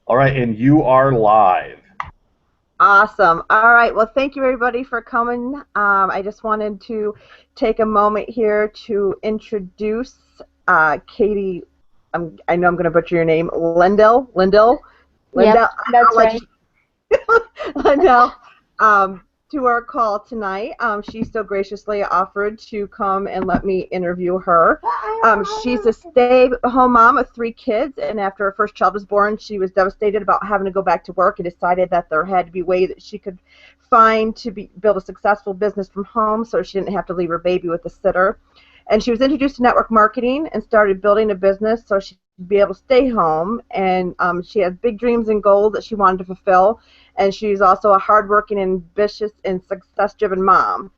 All right, and you are live. Awesome. All right. Well, thank you everybody for coming. I just wanted to take a moment here to introduce Katie. I know I'm going to butcher your name, Yep, Lendel. I'll that's let you, right. Lendel, um, to our call tonight. She so graciously offered to come and let me interview her. She's a stay-at-home mom of 3 kids, and after her first child was born, she was devastated about having to go back to work and decided that there had to be a way that she could find to build a successful business from home so she didn't have to leave her baby with a sitter. And she was introduced to network marketing and started building a business so she'd be able to stay home. And she has big dreams and goals that she wanted to fulfill. And she's also a hardworking, ambitious, and success-driven mom.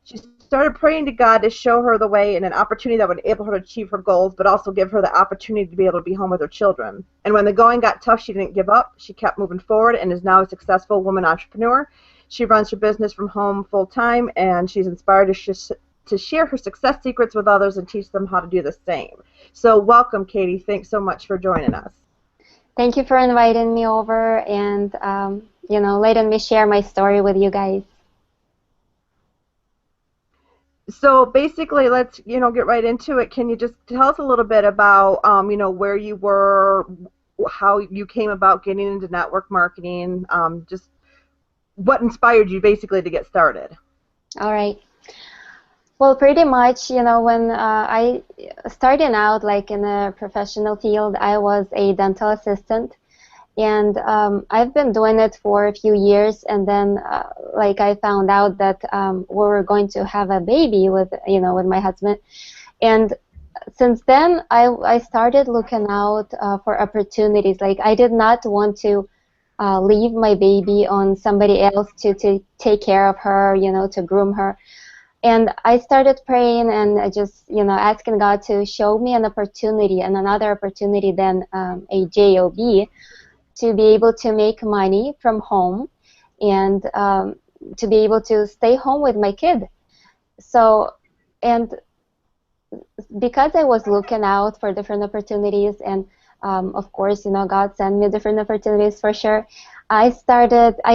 She started praying to God to show her the way and an opportunity that would enable her to achieve her goals, but also give her the opportunity to be able to be home with her children. And when the going got tough, she didn't give up. She kept moving forward and is now a successful woman entrepreneur. She runs her business from home full time, and she's inspired to share her success secrets with others and teach them how to do the same. So welcome, Katie. Thanks so much for joining us. Thank you for inviting me over and letting me share my story with you guys. So basically, let's get right into it. Can you just tell us a little bit about where you were, how you came about getting into network marketing, just what inspired you basically to get started? All right. Well, pretty much, when I started out like in a professional field, I was a dental assistant, and I've been doing it for a few years, and then like I found out that we were going to have a baby with my husband, and since then I started looking out for opportunities. Like I did not want to leave my baby on somebody else to take care of her, to groom her. And I started praying and I just, asking God to show me an opportunity and another opportunity than a job to be able to make money from home and to be able to stay home with my kid. So, and because I was looking out for different opportunities, and of course, God sent me different opportunities for sure. I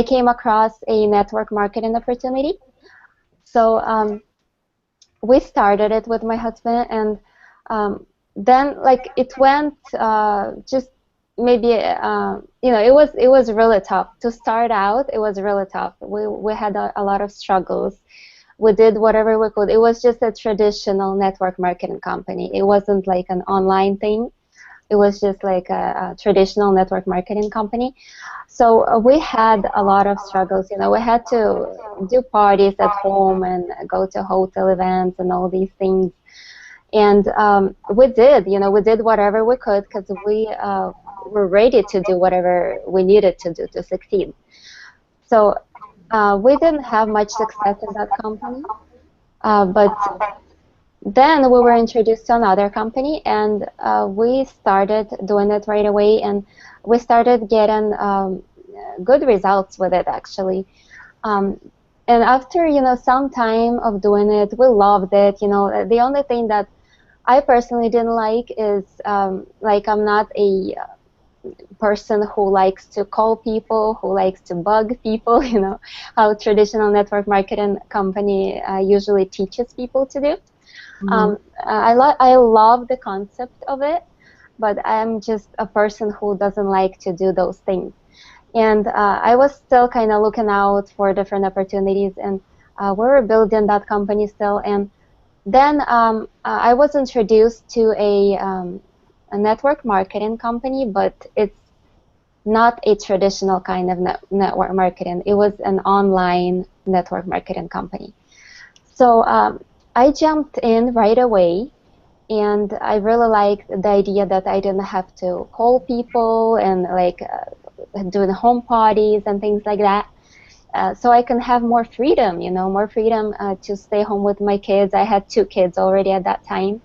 came across a network marketing opportunity. So we started it with my husband, and then like it went just maybe it was really tough to start out. It was really tough. We had a lot of struggles. We did whatever we could. It was just a traditional network marketing company. It wasn't like an online thing. It was just like a traditional network marketing company. So we had a lot of struggles. We had to do parties at home and go to hotel events and all these things. And we did whatever we could because we were ready to do whatever we needed to do to succeed. So we didn't have much success in that company, but then we were introduced to another company, and we started doing it right away, and we started getting good results with it actually. Um, and after some time of doing it, we loved it. The only thing that I personally didn't like is like I'm not a person who likes to call people, who likes to bug people. How traditional network marketing company usually teaches people to do. Mm-hmm. I love the concept of it, but I'm just a person who doesn't like to do those things. And I was still kind of looking out for different opportunities, and we were building that company still. And then I was introduced to a network marketing company, but it's not a traditional kind of network marketing. It was an online network marketing company. So I jumped in right away, and I really liked the idea that I didn't have to call people and like doing home parties and things like that. So I can have more freedom, more freedom to stay home with my kids. I had 2 kids already at that time,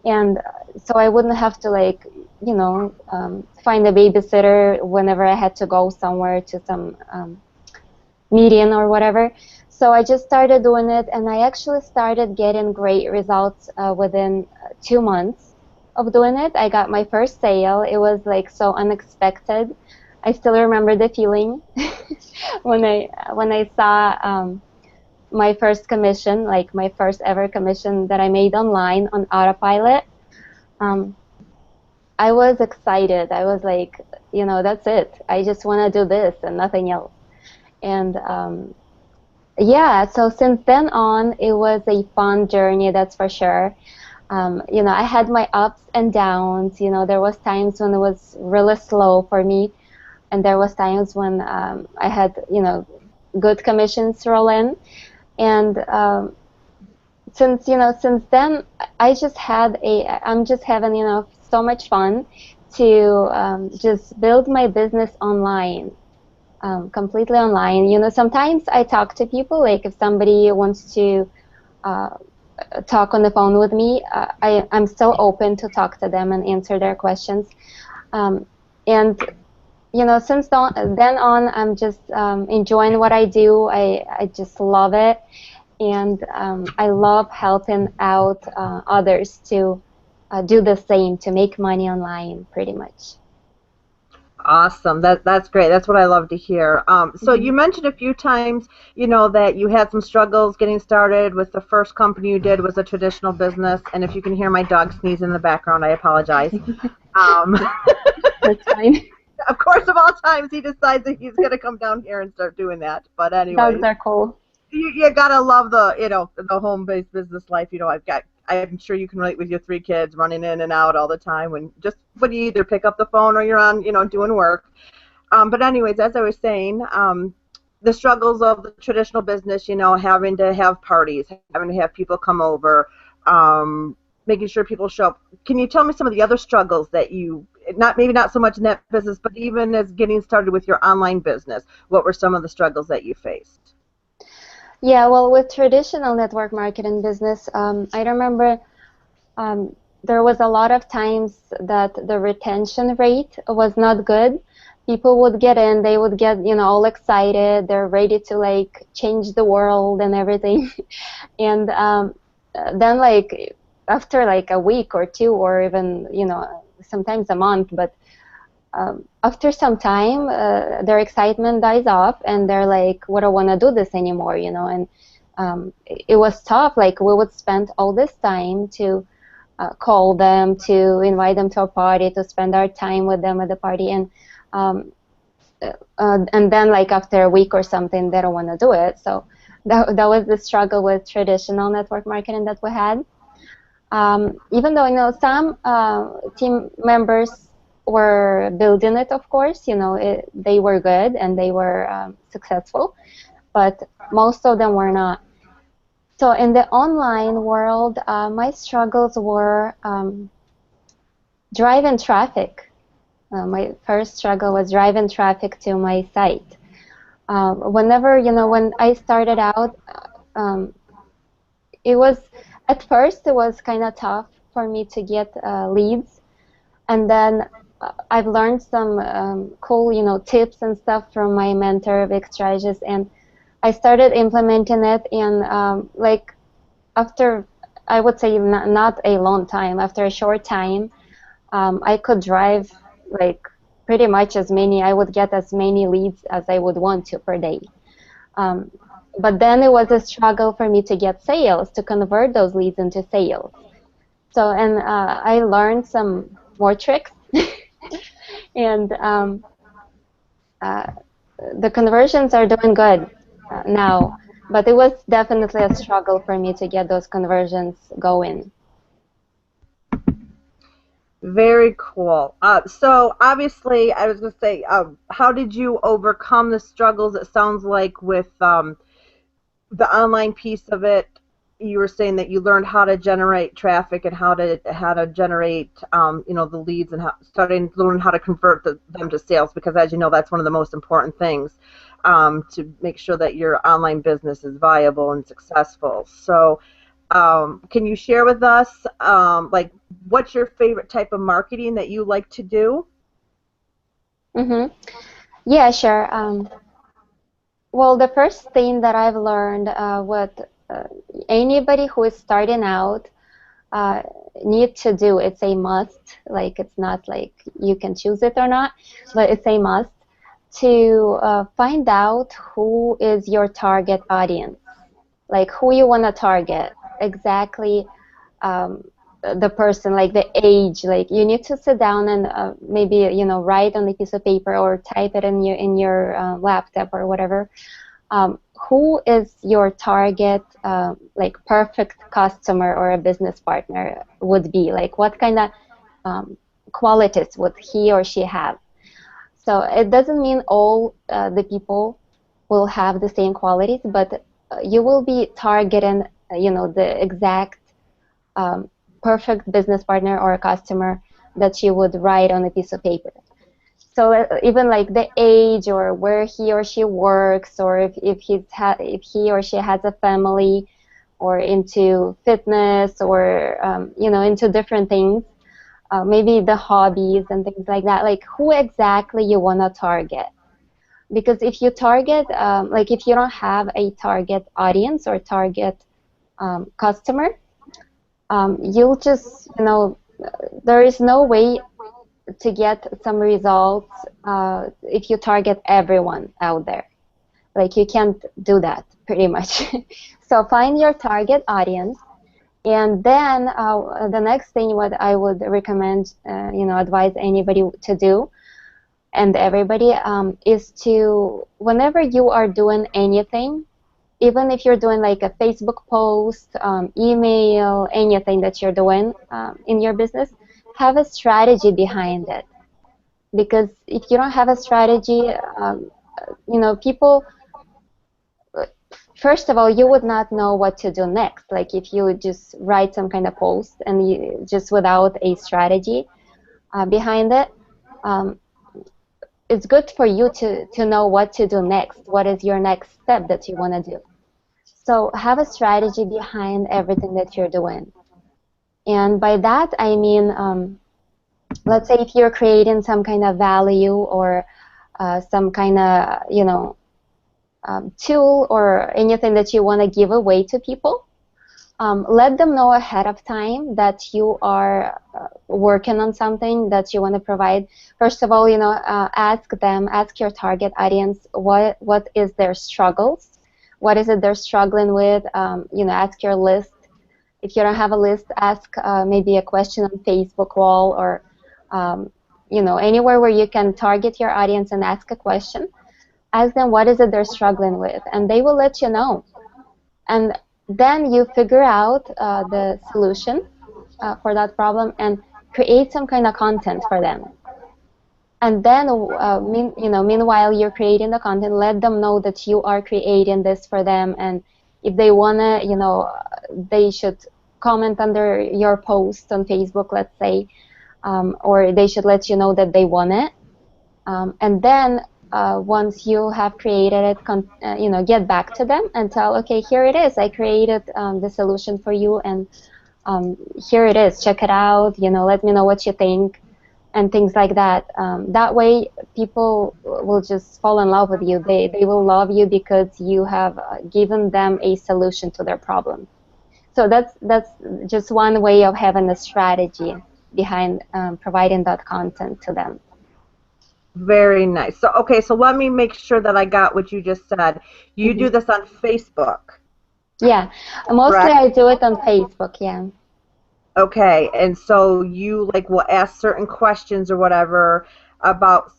and so I wouldn't have to like, find a babysitter whenever I had to go somewhere to some meeting or whatever. So I just started doing it, and I actually started getting great results within 2 months of doing it. I got my first sale. It was like so unexpected. I still remember the feeling when I saw my first commission, like my first ever commission that I made online on autopilot. Um, I was excited. I was like, that's it. I just want to do this and nothing else. And yeah, so since then on, it was a fun journey, that's for sure. I had my ups and downs. There was times when it was really slow for me, and there was times when I had, good commissions roll in. And since then, I'm just having, so much fun to just build my business online, completely online. Sometimes I talk to people, like if somebody wants to uh, talk on the phone with me, I'm still open to talk to them and answer their questions. And since then on, I'm just enjoying what I do. I just love it, and I love helping out others to do the same, to make money online, pretty much. Awesome. That's great. That's what I love to hear. So you mentioned a few times, that you had some struggles getting started with the first company you did was a traditional business. And if you can hear my dog sneeze in the background, I apologize. That's fine. Of course, of all times, he decides that he's going to come down here and start doing that. But anyway, Dogs are cool. you gotta love the home-based business life. I'm sure you can relate with your 3 kids running in and out all the time when you either pick up the phone or you're on, doing work. But anyways, as I was saying, the struggles of the traditional business, having to have parties, having to have people come over, making sure people show up. Can you tell me some of the other struggles that maybe not so much in that business, but even as getting started with your online business, what were some of the struggles that you faced? Yeah, well, with traditional network marketing business, I remember there was a lot of times that the retention rate was not good. People would get in, they would get, all excited, they're ready to like change the world and everything. And then like after like a week or two, or even, sometimes a month, but after some time, their excitement dies off, and they're like, "What, I don't want to do this anymore," And it was tough. Like we would spend all this time to call them, to invite them to a party, to spend our time with them at the party, and then like after a week or something, they don't want to do it. So that was the struggle with traditional network marketing that we had. Even though some team members were building it, of course, they were good and they were successful, but most of them were not. So in the online world, my struggles were driving traffic. My first struggle was driving traffic to my site. Whenever, when I started out, at first it was kind of tough for me to get leads, and then I've learned some cool, tips and stuff from my mentor, Vic Strategist, and I started implementing it. And like after, I would say not a long time, after a short time, I could drive like pretty much I would get as many leads as I would want to per day. But then it was a struggle for me to get sales, to convert those leads into sales. So, and I learned some more tricks. And the conversions are doing good now, but it was definitely a struggle for me to get those conversions going. Very cool. So obviously, I was going to say, how did you overcome the struggles? It sounds like with the online piece of it, you were saying that you learned how to generate traffic and how to generate the leads, and starting to learn how to convert them to sales, because as you know, that's one of the most important things to make sure that your online business is viable and successful. So can you share with us like what's your favorite type of marketing that you like to do? Mm-hmm. Yeah, sure. Well, the first thing that I've learned with anybody who is starting out, uh, need to do. It's a must. Like, it's not like you can choose it or not, but it's a must to find out who is your target audience, like who you want to target exactly. um, the person, like the age, like you need to sit down and maybe write on a piece of paper or type it in your laptop or whatever. Who is your target, like perfect customer or a business partner would be, like what kind of qualities would he or she have. So it doesn't mean all the people will have the same qualities, but you will be targeting the exact um, perfect business partner or a customer that you would write on a piece of paper. So even like the age or where he or she works, or if he or she has a family, or into fitness, or into different things, maybe the hobbies and things like that. Like who exactly you want to target. Because if you target, like if you don't have a target audience or target customer, you'll just, there is no way to get some results if you target everyone out there. Like you can't do that pretty much. So find your target audience, and then the next thing what I would recommend, advise anybody to do, and everybody, is to, whenever you are doing anything, even if you're doing like a Facebook post, email, anything that you're doing in your business, have a strategy behind it. Because if you don't have a strategy, people, first of all, you would not know what to do next. Like if you would just write some kind of post and you, just without a strategy behind it, um, it's good for you to know what to do next. What is your next step that you want to do? So have a strategy behind everything that you're doing. And by that, I mean, let's say if you're creating some kind of value or some kind of, tool or anything that you want to give away to people, let them know ahead of time that you are working on something that you want to provide. First of all, ask your target audience what is their struggles, what is it they're struggling with. Ask your list. If you don't have a list, ask maybe a question on Facebook wall, or anywhere where you can target your audience and ask a question. Ask them what is it they're struggling with, and they will let you know. And then you figure out the solution for that problem and create some kind of content for them. And then, meanwhile you're creating the content, let them know that you are creating this for them, and if they wanna, they should comment under your post on Facebook, let's say, or they should let you know that they want it. And then once you have created it, get back to them and tell, okay, here it is. I created the solution for you, and here it is. Check it out. Let me know what you think, and things like that. That way, people will just fall in love with you. They will love you because you have given them a solution to their problem. So that's just one way of having a strategy behind providing that content to them. Very nice. So, okay, so let me make sure that I got what you just said. You do this on Facebook? Yeah, mostly correct? I do it on Facebook, yeah. Okay, and so you will ask certain questions or whatever about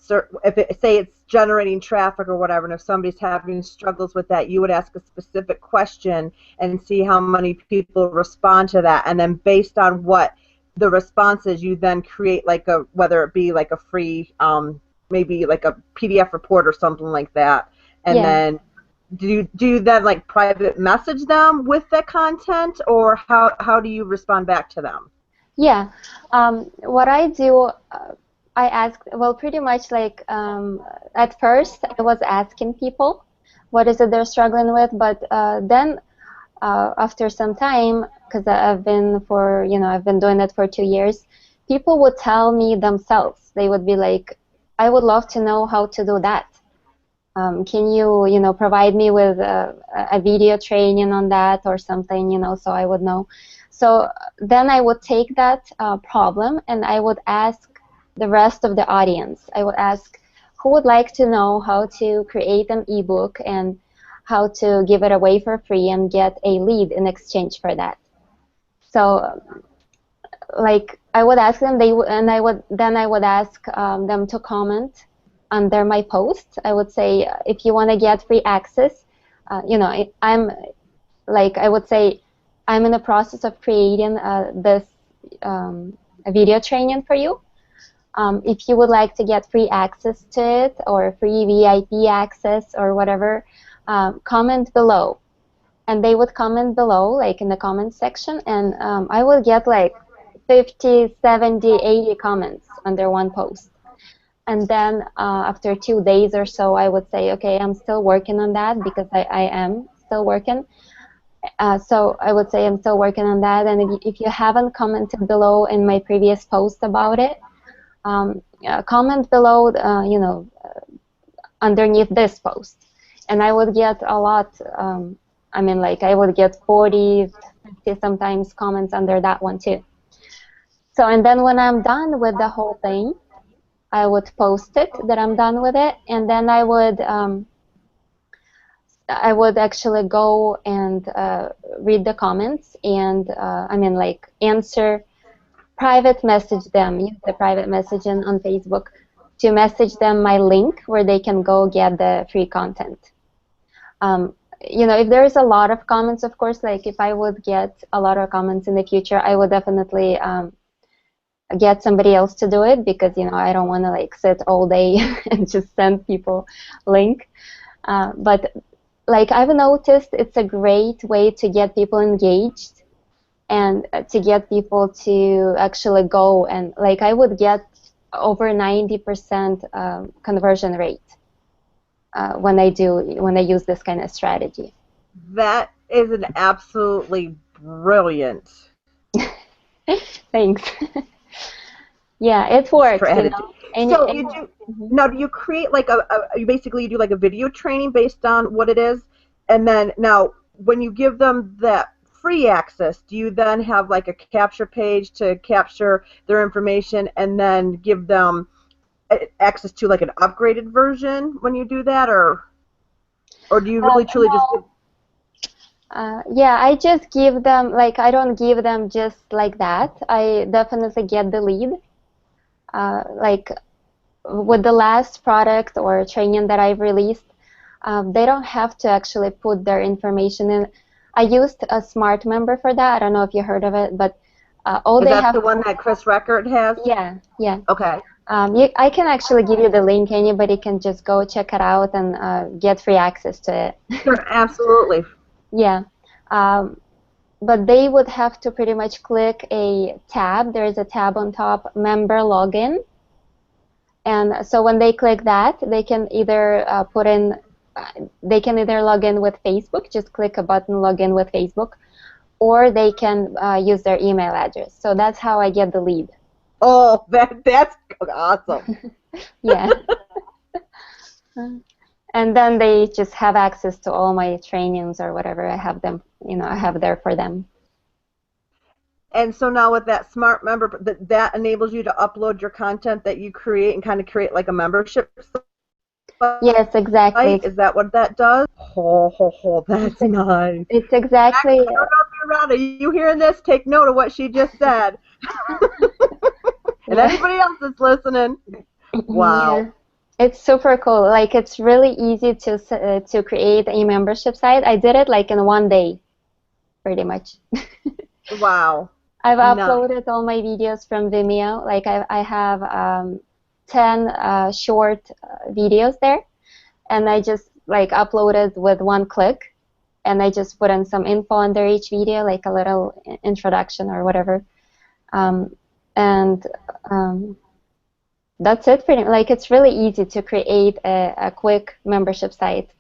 if say it's generating traffic or whatever, and if somebody's having struggles with that, you would ask a specific question and see how many people respond to that, and then based on what the response is, you then create whether it be like a free maybe like a PDF report or something like that, and then do you then private message them with the content, or how do you respond back to them? Yeah, what I do, I ask, well, pretty much at first I was asking people what is it they're struggling with, but then after some time, because I've been doing that for 2 years, people would tell me themselves. They would be like, I would love to know how to do that. Can you, provide me with a video training on that or something, so I would know. So then I would take that problem and I would ask the rest of the audience. I would ask who would like to know how to create an ebook and how to give it away for free and get a lead in exchange for that. So like I would ask them, I would ask them to comment under my post. I would say if you want to get free access, I would say I'm in the process of creating this a video training for you. If you would like to get free access to it or free VIP access or whatever, comment below. And they would comment below, like in the comment section, and I would get like 50, 70, 80 comments under one post. And then after 2 days or so, I would say, okay, I'm still working on that because I am still working. So I would say I'm still working on that. And if you haven't commented below in my previous post about it, comment below, underneath this post. And I would get a lot, I would get 40, 50 sometimes comments under that one too. So, and then when I'm done with the whole thing, I would post it that I'm done with it, and then I would actually go and read the comments and answer, private message them, use the private messaging on Facebook to message them my link where they can go get the free content. If there's a lot of comments, of course, like if I would get a lot of comments in the future, I would definitely get somebody else to do it because, I don't want to like sit all day and just send people link. But like I've noticed it's a great way to get people engaged and to get people to actually go, and like I would get over 90% conversion rate when I use this kind of strategy. That is an absolutely brilliant Thanks. Yeah, it works. Strategy. So you do Mhm. now. Do you create like you basically do like a video training based on what it is, and then now when you give them that free access, do you then have like a capture page to capture their information and then give them access to like an upgraded version when you do that, or do you really truly just give? Yeah, I just give them, like, I don't give them just like that. I definitely get the lead. Like with the last product or training that I've released, they don't have to actually put their information in. I used a smart member for that. I don't know if you heard of it, but all Is they that have the one that Chris Record has? Yeah, yeah. Okay. I can actually give you the link. Anybody can just go check it out and get free access to it. Sure, absolutely. Yeah. But they would have to pretty much click a tab. There's a tab on top, member login. And so when they click that, they can either log in with Facebook, just click a button, log in with Facebook, or they can use their email address. So that's how I get the lead. Oh, that's awesome. Yeah. And then they just have access to all my trainings or whatever I have them, I have there for them. And so now with that smart member, that enables you to upload your content that you create and kind of create like a membership site? Yes, exactly. Is that what that does? Oh, that's nice. It's exactly. I don't know if you're around. Are you hearing this? Take note of what she just said. And anybody else that's listening. Wow. Yeah. It's super cool. Like it's really easy to create a membership site. I did it like in 1 day, pretty much. Wow. I've uploaded all my videos from Vimeo. Like I have 10 short videos there, and I just like uploaded with one click, and I just put in some info under each video, like a little introduction or whatever, and that's it. Pretty like it's really easy to create a quick membership site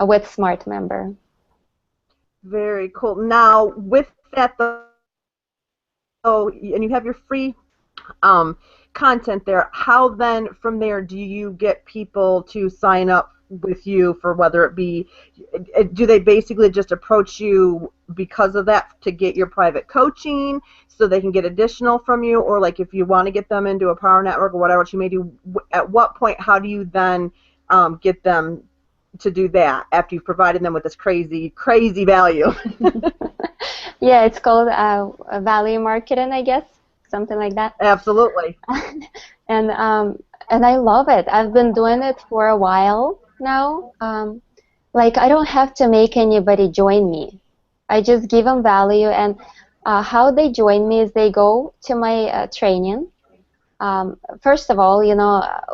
with Smart Member. Very cool. Now with that though, and you have your free content there, how then from there do you get people to sign up with you for whether it be, do they basically just approach you because of that to get your private coaching so they can get additional from you, or like if you want to get them into a power network or whatever you may do, at what point, how do you then get them to do that after you've provided them with this crazy value? Yeah, it's called value marketing, I guess, something like that. Absolutely. And I love it. I've been doing it for a while now. Like I don't have to make anybody join me. I just give them value, and how they join me is they go to my training. First of all,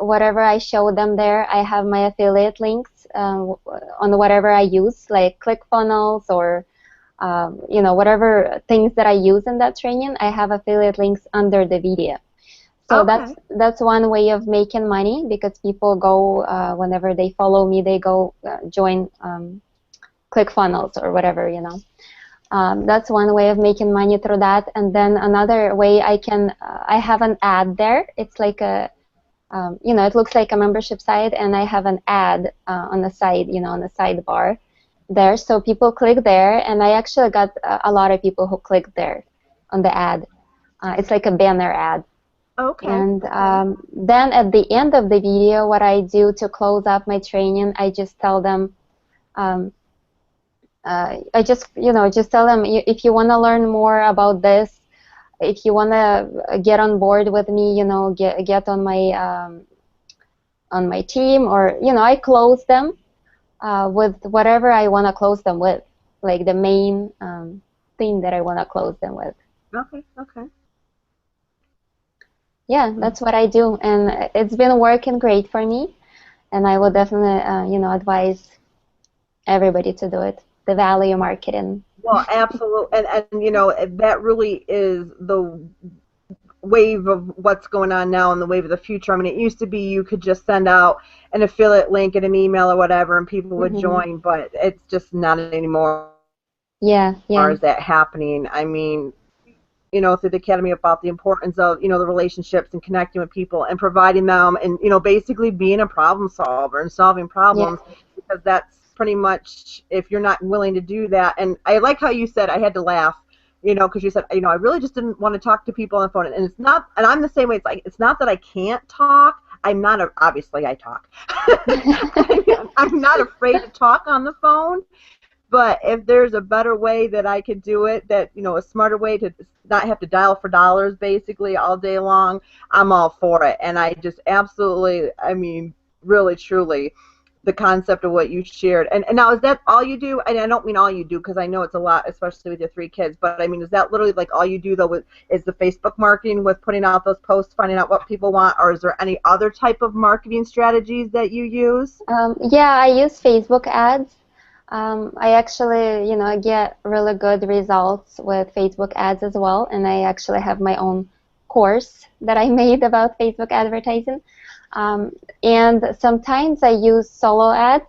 whatever I show them there, I have my affiliate links on whatever I use, like ClickFunnels or whatever things that I use in that training. I have affiliate links under the video. So Okay. that's one way of making money, because people go whenever they follow me, they go join ClickFunnels or whatever, That's one way of making money through that. And then another way I have an ad there. It's like it looks like a membership site, and I have an ad on the side, on the sidebar there. So people click there, and I actually got a lot of people who click there on the ad. It's like a banner ad. Okay. And then at the end of the video, what I do to close up my training, I just tell them, I just tell them, if you want to learn more about this, if you want to get on board with me, get on my team, or I close them with whatever I want to close them with, like the main thing that I want to close them with. Okay. Okay. Yeah, that's what I do, and it's been working great for me, and I would definitely, advise everybody to do it. The value marketing. Well, absolutely, and that really is the wave of what's going on now and the wave of the future. I mean, it used to be you could just send out an affiliate link in an email or whatever, and people would join, but it's just not anymore. Yeah, yeah. Is that happening? I mean, through the Academy about the importance of, the relationships and connecting with people and providing them and, basically being a problem solver and solving problems, because that's pretty much, if you're not willing to do that. And I like how you said, I had to laugh, because you said, I really just didn't want to talk to people on the phone. And it's not, and I'm the same way. It's like, it's not that I can't talk. Obviously I talk. I'm not afraid to talk on the phone. But if there's a better way that I could do it, that, a smarter way to not have to dial for dollars basically all day long, I'm all for it. And I just absolutely, I mean, really, truly, the concept of what you shared. And now, is that all you do? And I don't mean all you do, because I know it's a lot, especially with your 3 kids. But, I mean, is that literally like all you do, though, is the Facebook marketing with putting out those posts, finding out what people want? Or is there any other type of marketing strategies that you use? Yeah, I use Facebook ads. I actually, get really good results with Facebook ads as well, and I actually have my own course that I made about Facebook advertising. And sometimes I use solo ads,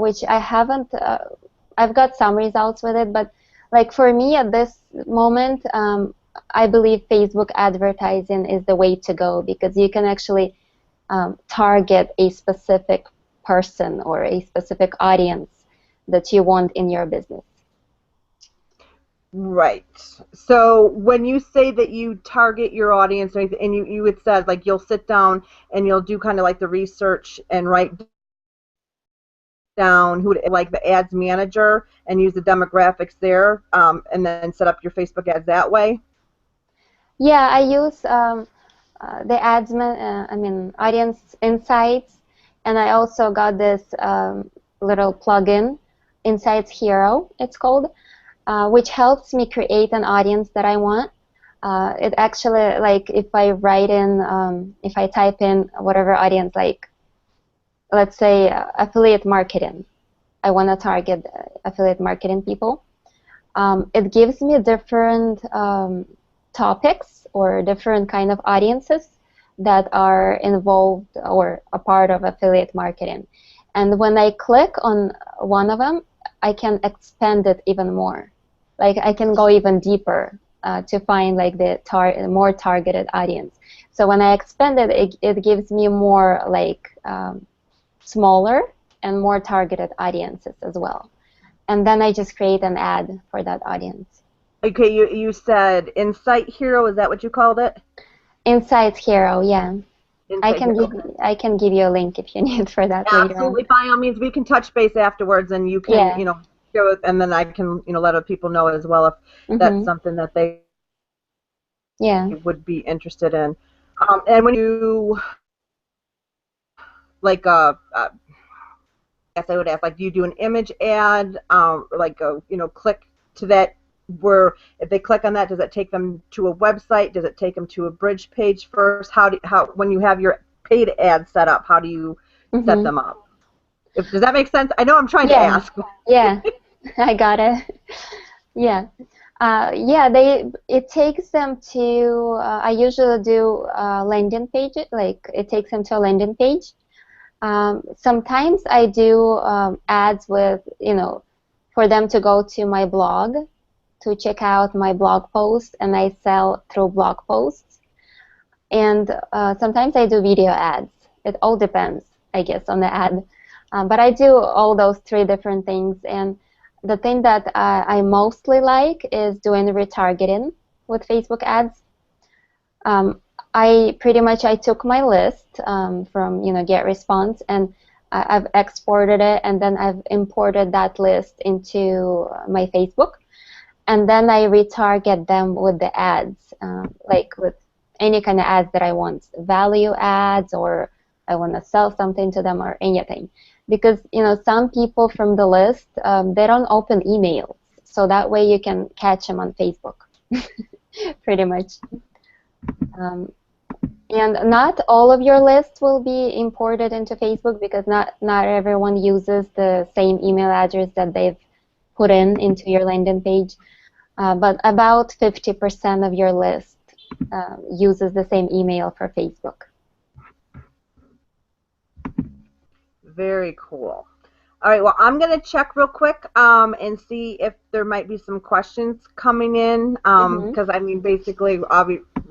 which I haven't, I've got some results with it, but like for me at this moment, I believe Facebook advertising is the way to go, because you can actually target a specific person or a specific audience that you want in your business. Right. So when you say that you target your audience, and you had said, like, you'll sit down and you'll do kind of like the research and write down who, like the ads manager, and use the demographics there, and then set up your Facebook ads that way? Yeah, I use the audience insights, and I also got this little plugin, Insights Hero, it's called, which helps me create an audience that I want. It actually, like, if I type in whatever audience, like, let's say affiliate marketing, I want to target affiliate marketing people. It gives me different topics or different kind of audiences that are involved or a part of affiliate marketing. And when I click on one of them, I can expand it even more. Like, I can go even deeper to find like the more targeted audience. So when I expand it, it gives me more like smaller and more targeted audiences as well. And then I just create an ad for that audience. Okay, you said Insight Hero, is that what you called it? Insight Hero, yeah. I can give you a link if you need for that later on. Absolutely, by all means, we can touch base afterwards, and you can, share it, and then I can, let other people know as well if that's something that they would be interested in. And when you like I would ask, like, do you do an image ad, click to that, where if they click on that, does it take them to a website? Does it take them to a bridge page first? How when you have your paid ads set up, how do you set them up? Does that make sense? I know I'm trying to ask. Yeah, I got it. Yeah. It takes them to, I usually do landing page, like it takes them to a landing page. Sometimes I do ads with, for them to go to my blog to check out my blog posts, and I sell through blog posts. And sometimes I do video ads. It all depends, I guess, on the ad. But I do all those 3 different things. And the thing that I mostly like is doing retargeting with Facebook ads. I took my list from GetResponse, and I've exported it, and then I've imported that list into my Facebook, and then I retarget them with the ads, like with any kind of ads that I want, value ads, or I want to sell something to them, or anything. Because some people from the list, they don't open emails, so that way you can catch them on Facebook, pretty much. And not all of your lists will be imported into Facebook, because not everyone uses the same email address that they've put into your landing page. But about 50% of your list uses the same email for Facebook. Very cool. All right, well, I'm going to check real quick and see if there might be some questions coming in, because, I mean, basically,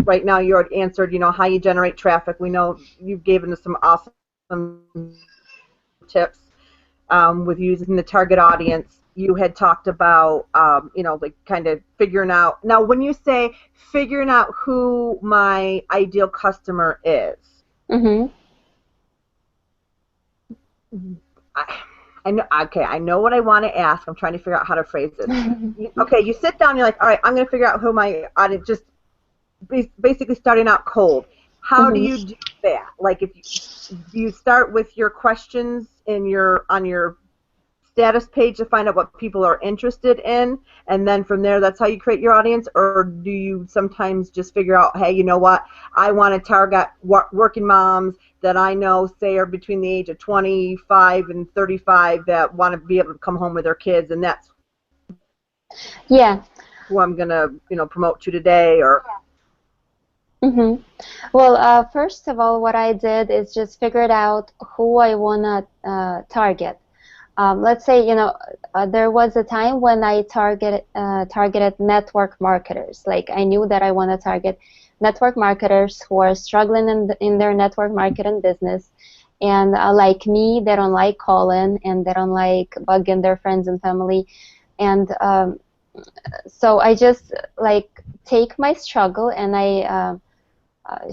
right now you already answered, how you generate traffic. We know you've given us some awesome tips with using the target audience. You had talked about, like kind of figuring out. Now, when you say figuring out who my ideal customer is, I know. Okay, I know what I want to ask. I'm trying to figure out how to phrase this. Okay, you sit down. You're like, all right, I'm going to figure out who my audience. Just basically starting out cold. How do you do that? Like, do you start with your questions on your status page to find out what people are interested in, and then from there, that's how you create your audience? Or do you sometimes just figure out, hey, you know what? I want to target working moms that I know, say, are between the age of 25 and 35 that want to be able to come home with their kids, and that's who I'm going to, promote to today, or... Well, first of all, what I did is just figured out who I want to target. Let's say, there was a time when I targeted network marketers. Like, I knew that I want to target network marketers who are struggling in their network marketing business, and like me, they don't like calling, and they don't like bugging their friends and family, and so I just take my struggle and I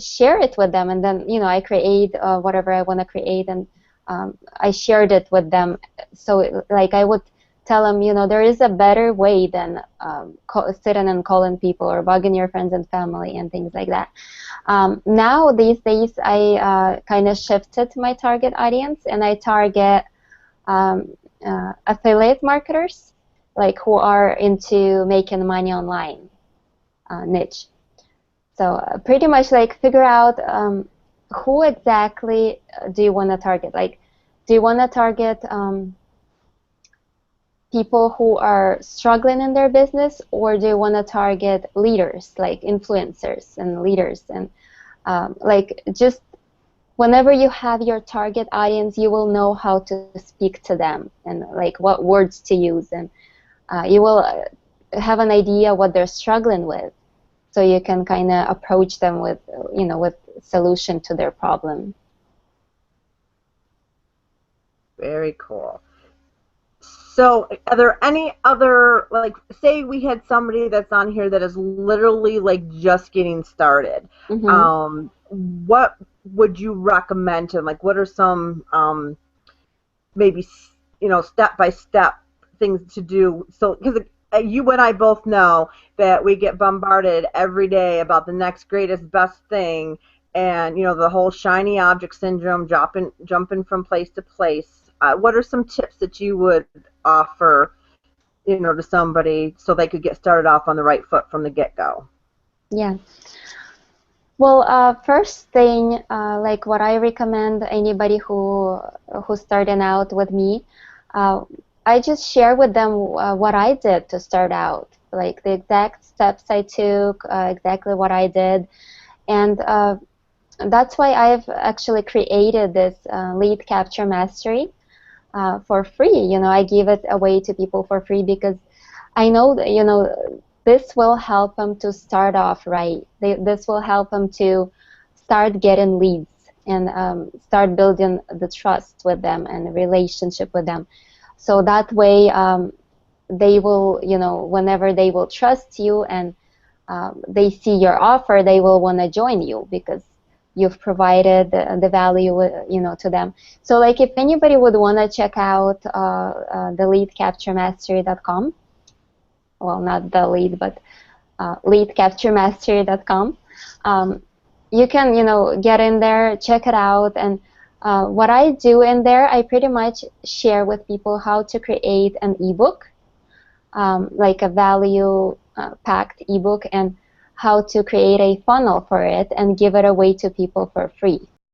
share it with them, and then I create whatever I want to create, and I shared it with them. So I would tell them, there is a better way than sitting and calling people or bugging your friends and family and things like that. Now, these days, I kind of shifted my target audience, and I target affiliate marketers, who are into making money online niche. So pretty much figure out who exactly do you want to target. Do you want to target people who are struggling in their business, or do you want to target leaders, like influencers and leaders? And just whenever you have your target audience, you will know how to speak to them and what words to use, and you will have an idea what they're struggling with, so you can kind of approach them with with solution to their problem. Very cool. So, are there any other, like, say we had somebody that's on here that is literally like just getting started? What would you recommend to them? Like, what are some maybe step by step things to do? So, because you and I both know that we get bombarded every day about the next greatest best thing, and the whole shiny object syndrome, jumping from place to place. What are some tips that you would offer, to somebody so they could get started off on the right foot from the get-go? Yeah. Well, first thing, like what I recommend anybody who's starting out with me, I just share with them what I did to start out, like the exact steps I took, exactly what I did, and that's why I've actually created this lead capture mastery for free. I give it away to people for free because I know that, this will help them to start off right. This will help them to start getting leads and start building the trust with them and the relationship with them. So that way they will, whenever they will trust you and they see your offer, they will want to join you because you've provided the value, to them. So like if anybody would want to check out the leadcapturemastery.com, well, not the lead, but leadcapturemastery.com. You can, get in there, check it out, and what I do in there, I pretty much share with people how to create an ebook, like a value-packed ebook, and how to create a funnel for it and give it away to people for free.